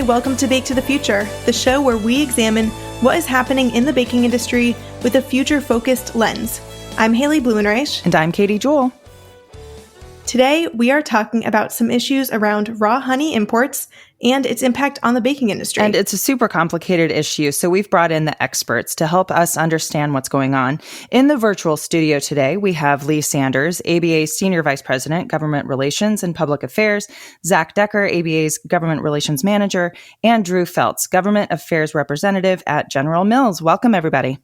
welcome to Bake to the Future, the show where we examine what is happening in the baking industry with a future-focused lens. I'm Haley Blumenreich. And I'm Katie Jewell. Today, we are talking about some issues around raw honey imports and its impact on the baking industry. And it's a super complicated issue, so we've brought in the experts to help us understand what's going on. In the virtual studio today, we have Lee Sanders, ABA's Senior Vice President, Government Relations and Public Affairs, Zack Decker, ABA's Government Relations Manager, and Drew Felz, Government Affairs Representative at General Mills. Welcome, everybody.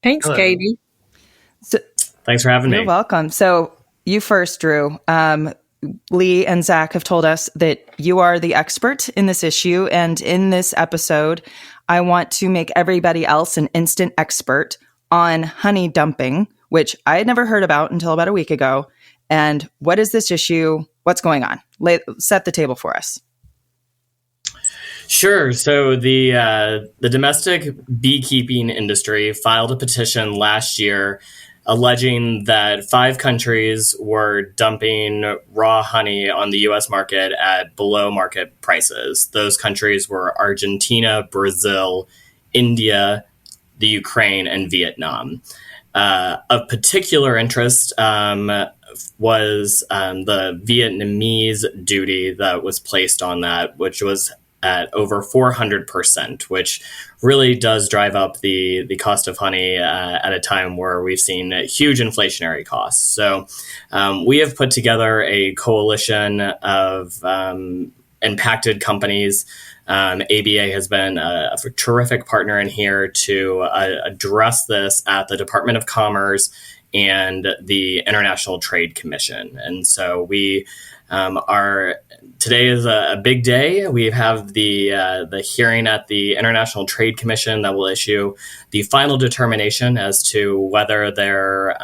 Thanks, Hello. Katie. Thanks for having me. You're welcome. So you first, Drew. Lee and Zack have told us that you are the expert in this issue. And in this episode, I want to make everybody else an instant expert on honey dumping, which I had never heard about until about a week ago. And what is this issue? What's going on? Set the table for us. Sure. So the domestic beekeeping industry filed a petition last year alleging that 5 countries were dumping raw honey on the U.S. market at below market prices. Those countries were Argentina, Brazil, India, the Ukraine, and Vietnam. Of particular interest was the Vietnamese duty that was placed on that, which was at over 400%, which really does drive up the cost of honey at a time where we've seen huge inflationary costs. So we have put together a coalition of impacted companies. ABA has been a terrific partner in here to address this at the Department of Commerce and the International Trade Commission. And so we today is a big day. We have the hearing at the International Trade Commission that will issue the final determination as to whether there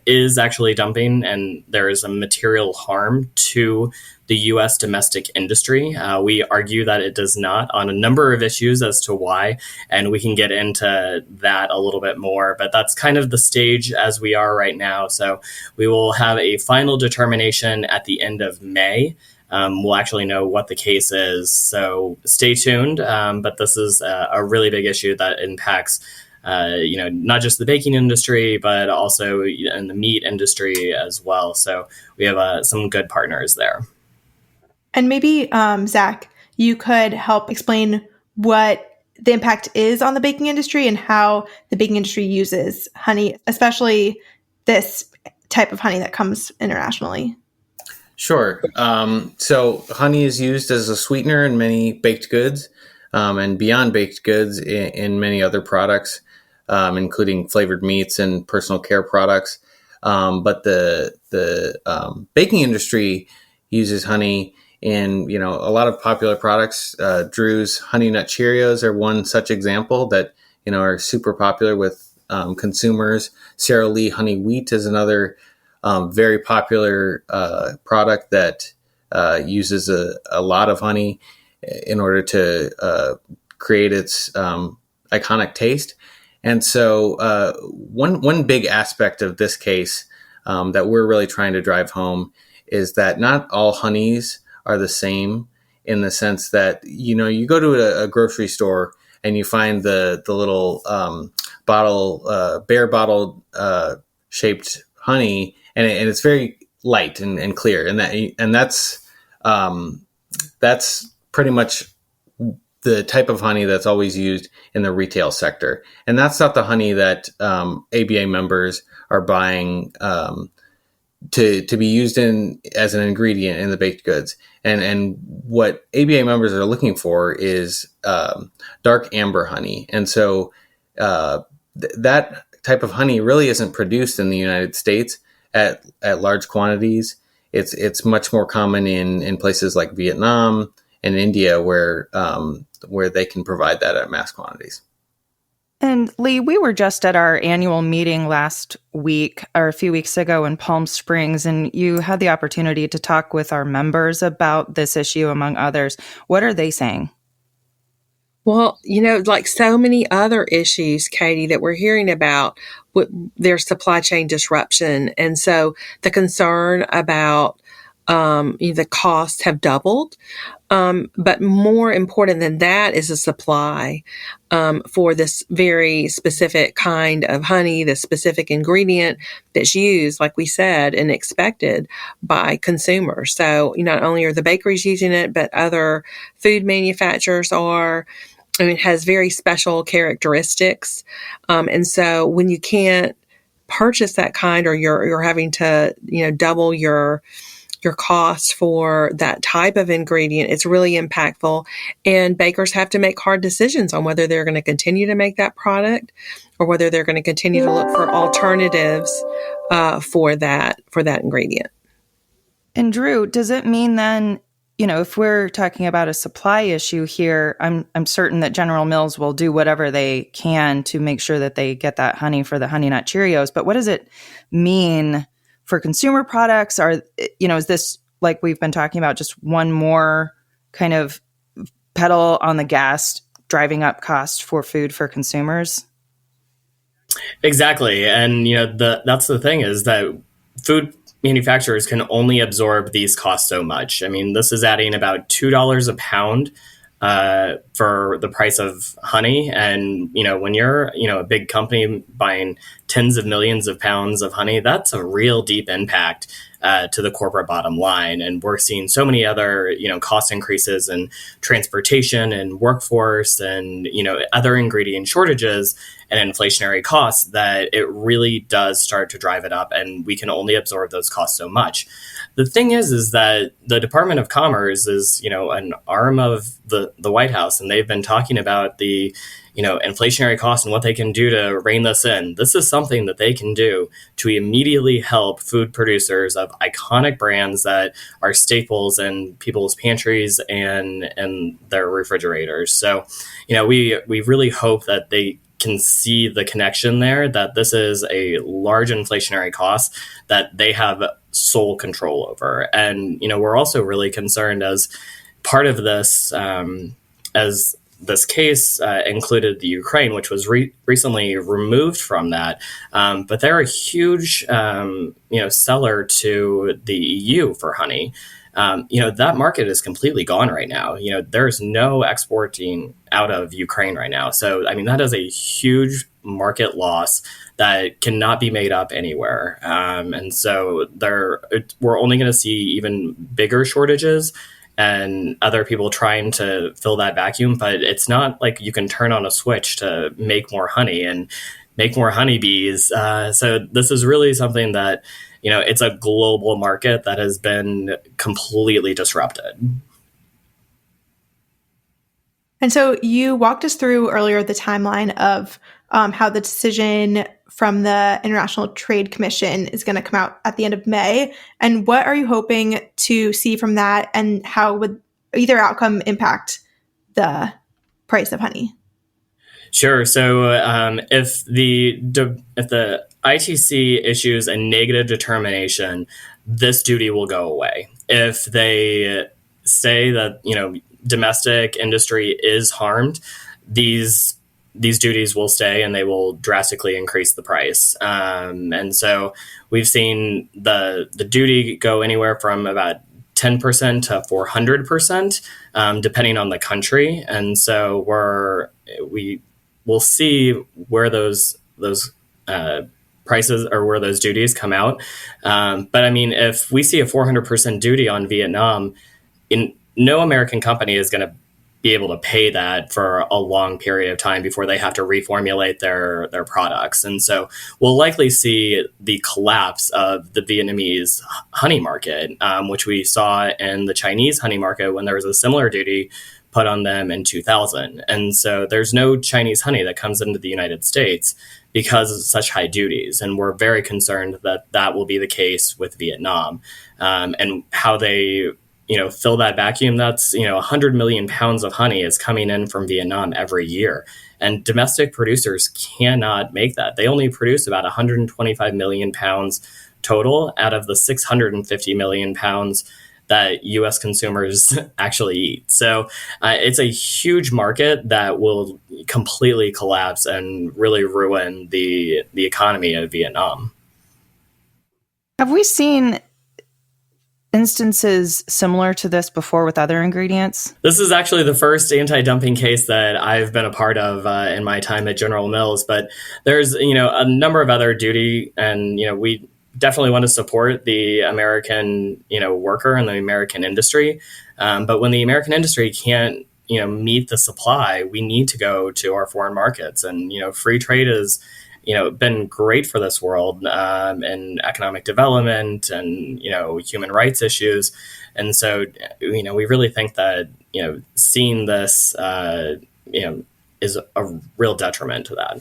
is actually dumping and there is a material harm to the U.S. domestic industry. We argue that it does not on a number of issues as to why, and we can get into that a little bit more, but that's kind of the stage as we are right now. So we will have a final determination at the end of May. We'll actually know what the case is, so stay tuned. But this is a really big issue that impacts not just the baking industry, but also in the meat industry as well. So we have some good partners there. And maybe, Zack, you could help explain what the impact is on the baking industry and how the baking industry uses honey, especially this type of honey that comes internationally. Sure. So honey is used as a sweetener in many baked goods and beyond baked goods in many other products, including flavored meats and personal care products. But the baking industry uses honey in a lot of popular products. Drew's Honey Nut Cheerios are one such example that are super popular with consumers. Sara Lee Honey Wheat is another very popular product that uses a lot of honey in order to create its iconic taste. And so one big aspect of this case that we're really trying to drive home is that not all honeys are the same, in the sense that you go to a grocery store and you find the little bear bottle shaped honey, and it's very light and clear, and that's pretty much the type of honey that's always used in the retail sector, and that's not the honey that ABA members are buying to be used as an ingredient in the baked goods. And what ABA members are looking for is dark amber honey, and so that type of honey really isn't produced in the United States at large quantities. It's much more common in places like Vietnam and India, where they can provide that at mass quantities. And Lee, we were just at our annual meeting last week or a few weeks ago in Palm Springs, and you had the opportunity to talk with our members about this issue, among others. What are they saying? Well, like so many other issues, Katie, that we're hearing about, their supply chain disruption. And so the concern about The costs have doubled. But more important than that is the supply for this very specific kind of honey, the specific ingredient that's used, like we said, and expected by consumers. So not only are the bakeries using it, but other food manufacturers are. I mean, it has very special characteristics. And so when you can't purchase that kind, or you're having to, double your cost for that type of ingredient, it's really impactful. And bakers have to make hard decisions on whether they're going to continue to make that product or whether they're going to continue to look for alternatives for that ingredient. And Drew, does it mean then, if we're talking about a supply issue here, I'm certain that General Mills will do whatever they can to make sure that they get that honey for the Honey Nut Cheerios. But what does it mean for consumer products? Is this, like we've been talking about, just one more kind of pedal on the gas, driving up cost for food for consumers? Exactly. And, that's the thing, is that food manufacturers can only absorb these costs so much. I mean, this is adding about $2 a pound for the price of honey. And, when you're, a big company buying tens of millions of pounds of honey, that's a real deep impact to the corporate bottom line. And we're seeing so many other, cost increases in transportation and workforce and, other ingredient shortages and inflationary costs that it really does start to drive it up. And we can only absorb those costs so much. The thing is that the Department of Commerce is, an arm of the White House, and they've been talking about the, inflationary costs and what they can do to rein this in. This is something that they can do to immediately help food producers of iconic brands that are staples in people's pantries and their refrigerators. So, we really hope that they can see the connection there, that this is a large inflationary cost that they have sole control over. And, we're also really concerned as part of this, as this case included the Ukraine, which was recently removed from that. But they're a huge, seller to the EU for honey. That market is completely gone right now. There's no exporting out of Ukraine right now. So, that is a huge market loss that cannot be made up anywhere. And so we're only going to see even bigger shortages and other people trying to fill that vacuum. But it's not like you can turn on a switch to make more honey and make more honeybees. So this is really something that, it's a global market that has been completely disrupted. And so you walked us through earlier the timeline of how the decision from the International Trade Commission is going to come out at the end of May. And what are you hoping to see from that, and how would either outcome impact the price of honey? Sure. So if the ITC issues a negative determination, this duty will go away. If they say that, domestic industry is harmed, these duties will stay and they will drastically increase the price. And so we've seen the duty go anywhere from about 10% to 400%, depending on the country. And so we'll see where those prices or where those duties come out. But if we see a 400% duty on Vietnam, no American company is going to be able to pay that for a long period of time before they have to reformulate their products. And so we'll likely see the collapse of the Vietnamese honey market, which we saw in the Chinese honey market when there was a similar duty put on them in 2000. And so there's no Chinese honey that comes into the United States because of such high duties. And we're very concerned that that will be the case with Vietnam, and how they fill that vacuum. That's 100 million pounds of honey is coming in from Vietnam every year, and domestic producers cannot make that. They only produce about 125 million pounds total out of the 650 million pounds that U.S. consumers actually eat. So it's a huge market that will completely collapse and really ruin the economy of Vietnam. Have we seen instances similar to this before with other ingredients? This is actually the first anti-dumping case that I've been a part of in my time at General Mills, but there's, a number of other duty, and, we definitely want to support the American, worker and the American industry. But when the American industry can't, meet the supply, we need to go to our foreign markets. And, free trade is, been great for this world and economic development and, human rights issues. And so, we really think that, seeing this, is a real detriment to that.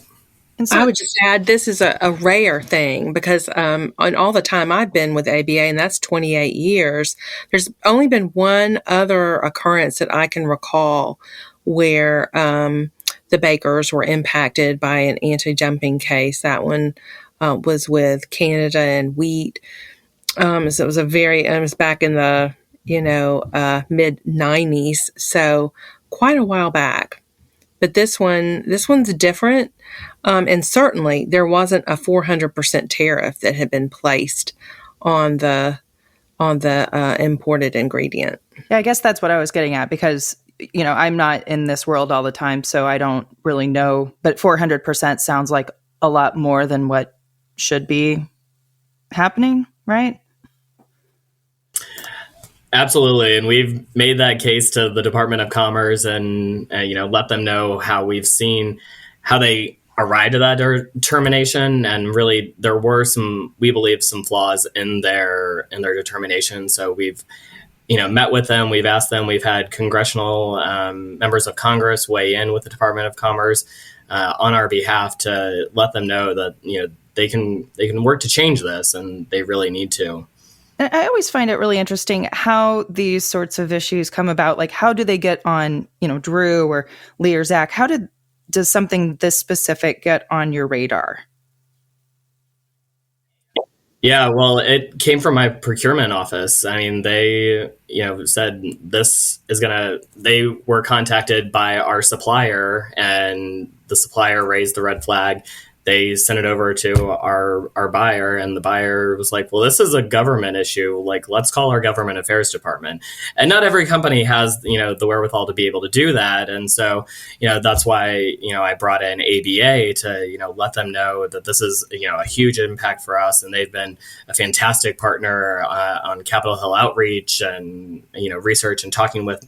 And so I would just add, this is a rare thing because on all the time I've been with ABA, and that's 28 years, there's only been one other occurrence that I can recall where the bakers were impacted by an anti-dumping case. That one was with Canada and wheat. So it was back in the, mid 90s. So quite a while back. But this one's different. And certainly there wasn't a 400% tariff that had been placed on the imported ingredient. Yeah, I guess that's what I was getting at because, I'm not in this world all the time, so I don't really know. But 400% sounds like a lot more than what should be happening, right? Absolutely. And we've made that case to the Department of Commerce and, let them know how we've seen how they arrived at that determination. And really, there were we believe, some flaws in their determination. So we've, met with them. We've asked them. We've had congressional members of Congress weigh in with the Department of Commerce on our behalf to let them know that, they can work to change this, and they really need to. I always find it really interesting how these sorts of issues come about. Like, how do they get on, Drew or Lee or Zack? How does something this specific get on your radar? Yeah, well, it came from my procurement office. I mean, they, said they were contacted by our supplier, and the supplier raised the red flag. They sent it over to our buyer, and the buyer was like, well, this is a government issue. Like, let's call our government affairs department. And not every company has, the wherewithal to be able to do that. And so, that's why, I brought in ABA to, let them know that this is, a huge impact for us. And they've been a fantastic partner on Capitol Hill outreach and, research and talking with,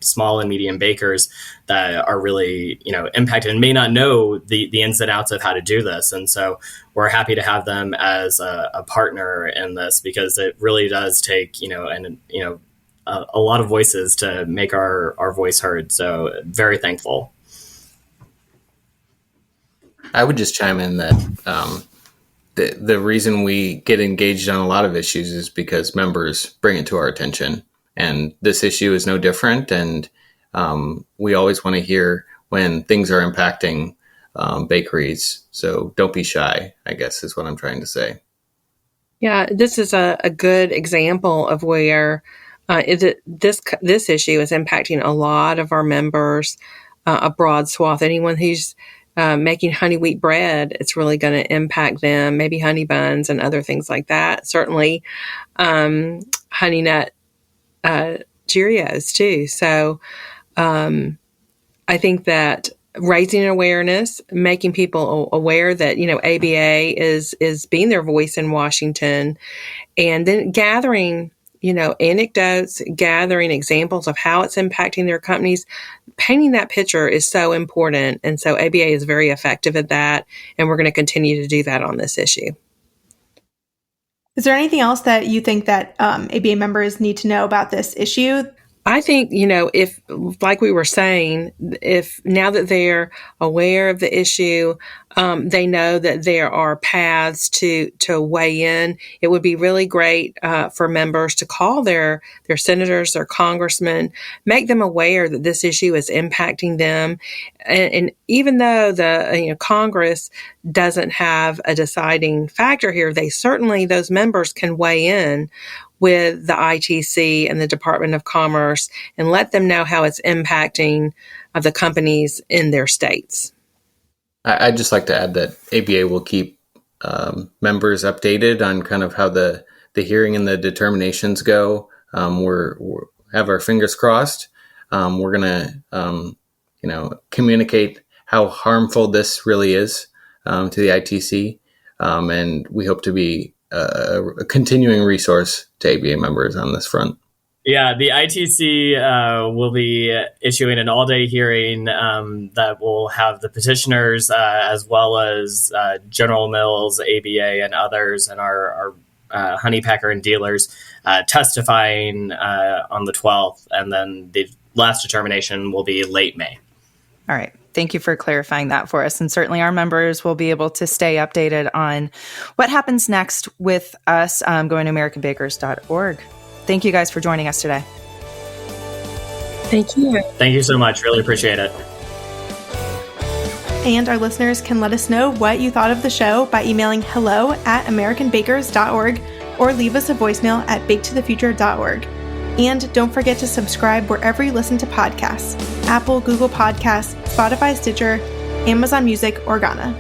small and medium bakers that are really, impacted and may not know the ins and outs of how to do this. And so we're happy to have them as a partner in this because it really does take, a lot of voices to make our voice heard. So very thankful. I would just chime in that the reason we get engaged on a lot of issues is because members bring it to our attention. And this issue is no different. And we always want to hear when things are impacting bakeries. So don't be shy, I guess, is what I'm trying to say. Yeah, this is a good example of where this issue is impacting a lot of our members, a broad swath. Anyone who's making honey wheat bread, it's really going to impact them. Maybe honey buns and other things like that. Certainly, honey nut Cheerios too. So I think that raising awareness, making people aware that, ABA is being their voice in Washington, and then gathering, anecdotes, gathering examples of how it's impacting their companies, painting that picture is so important. And so ABA is very effective at that. And we're going to continue to do that on this issue. Is there anything else that you think that ABA members need to know about this issue? I think, if, like we were saying, if now that they're aware of the issue, they know that there are paths to weigh in. It would be really great for members to call their senators, their congressmen, make them aware that this issue is impacting them. And even though the Congress doesn't have a deciding factor here, those members can weigh in with the ITC and the Department of Commerce and let them know how it's impacting the companies in their states. I'd just like to add that ABA will keep members updated on kind of how the the hearing and the determinations go, we're have our fingers crossed. We're going to, communicate how harmful this really is to the ITC. And we hope to be a continuing resource to ABA members on this front. Yeah, the ITC will be issuing an all-day hearing that will have the petitioners as well as General Mills, ABA, and others, and our honey packer and dealers testifying on the 12th, and then the last determination will be late May. All right. Thank you for clarifying that for us. And certainly our members will be able to stay updated on what happens next with us going to AmericanBakers.org. Thank you guys for joining us today. Thank you. Thank you so much. Really appreciate it. And our listeners can let us know what you thought of the show by emailing hello@AmericanBakers.org or leave us a voicemail at baketothefuture.org. And don't forget to subscribe wherever you listen to podcasts: Apple, Google Podcasts, Spotify, Stitcher, Amazon Music, or Ghana.